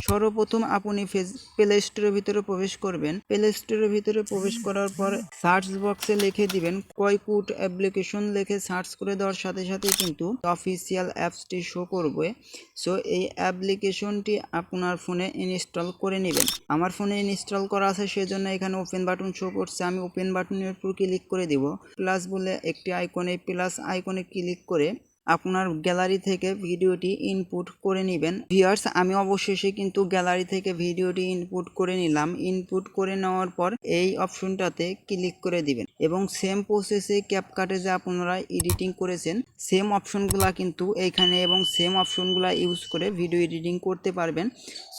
সর্বপ্রথম আপনি প্লে স্টোরের ভিতরে প্রবেশ করবেন। প্লে স্টোরের ভিতরে প্রবেশ করার পর সার্চ বক্সে লিখে দিবেন কয়কুট অ্যাপ্লিকেশন লিখে সার্চ করে দেওয়ার সাথে সাথে কিন্তু অফিসিয়াল অ্যাপসটি শো করবে। সো এই অ্যাপ্লিকেশনটি আপনার ফোনে ইনস্টল করে নেবেন। আমার ফোনে ইনস্টল করা আছে, সেজন্য এখানে ওপেন বাটন শো করছে। আমি ওপেন বাটনের উপর ক্লিক করে দিব। প্লাস বলে একটি আইকনে, প্লাস আইকনে ক্লিক করে আপনার গ্যালারি থেকে ভিডিওটি ইনপুট করে নেবেন। ভিউয়ার্স, আমি অবশেষে কিন্তু গ্যালারি থেকে ভিডিওটি ইনপুট করে নিলাম। ইনপুট করে নেওয়ার পর এই অপশনটাতে ক্লিক করে দিবেন এবং সেম প্রসেসে ক্যাপকাটে যে আপনারা এডিটিং করেছেন সেম অপশনগুলা কিন্তু এইখানে এবং সেম অপশনগুলা ইউজ করে ভিডিও এডিটিং করতে পারবেন।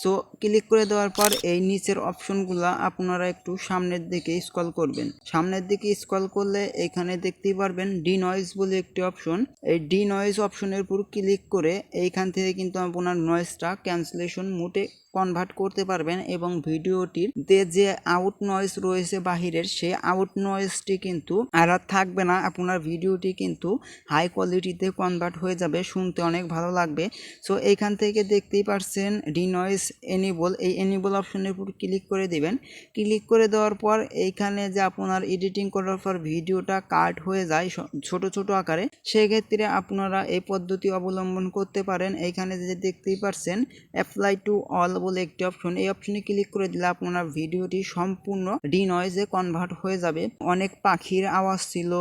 সো ক্লিক করে দেওয়ার পর এই নিচের অপশনগুলা আপনারা একটু সামনের দিকে স্ক্রল করবেন। সামনের দিকে স্ক্রল করলে এখানে দেখতেই পারবেন ডিনয়েজ বলে একটি অপশন। এই ডিনয়েজ অপশনের উপর ক্লিক করে এইখান থেকে কিন্তু আপনার নয়েজটা ক্যান্সেলেশন মোডে কনভার্ট করতে পারবেন এবং ভিডিওটির যে আউট নয়েজ রয়েছে বাহিরের, সেই আউট নয়েজটি কিন্তু আর থাকবে না। আপনার ভিডিওটি কিন্তু হাই কোয়ালিটিতে কনভার্ট হয়ে যাবে, শুনতে অনেক ভালো লাগবে। সো এইখান থেকে দেখতেই পারছেন ডিনয়েজ এনেবল, এই এনেবল অপশনের উপর ক্লিক করে দিবেন। ক্লিক করে দেওয়ার পর এইখানে যে আপনার এডিটিং করার পর ভিডিওটা কাট হয়ে যায় ছোট ছোট আকারে, সেক্ষেত্রে আপনারা এই পদ্ধতি অবলম্বন করতে পারেন। এইখানে যে দেখতেই পারছেন অ্যাপ্লাই টু অল বলে একটি অপশন, এই অপশনে ক্লিক করে দিলে আপনার ভিডিওটি সম্পূর্ণ ডিনয়েজে কনভার্ট হয়ে যাবে। অনেক পাখির আওয়াজ ছিল,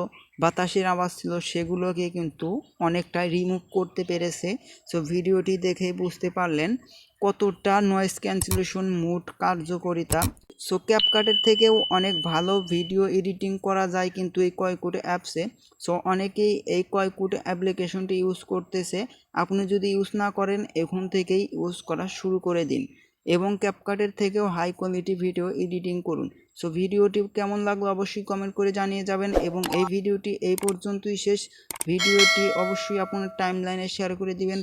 বাতাসের আওয়াজ ছিল, সেগুলোকে কিন্তু অনেকটাই রিমুভ করতে পেরেছে। সো ভিডিওটি দেখেই বুঝতে পারলেন কতটা নয়েজ ক্যান্সেলেশন মোড কার্যকারিতা। সো ক্যাপকাটের থেকেও অনেক ভালো ভিডিও এডিটিং করা যায় কিন্তু এই কয়কুট অ্যাপসে। সো অনেকেই এই কয়কুট অ্যাপ্লিকেশনটি ইউজ করতেছে। আপনি যদি ইউজ না করেন এখন থেকেই ইউজ করা শুরু করে দিন এবং ক্যাপকাটের থেকেও হাই কোয়ালিটি ভিডিও এডিটিং করুন। সো ভিডিওটি কেমন লাগলো অবশ্যই কমেন্ট করে জানিয়ে যাবেন এবং এই ভিডিওটি এই পর্যন্তই শেষ। ভিডিওটি অবশ্যই আপনার টাইমলাইনে শেয়ার করে দিবেন।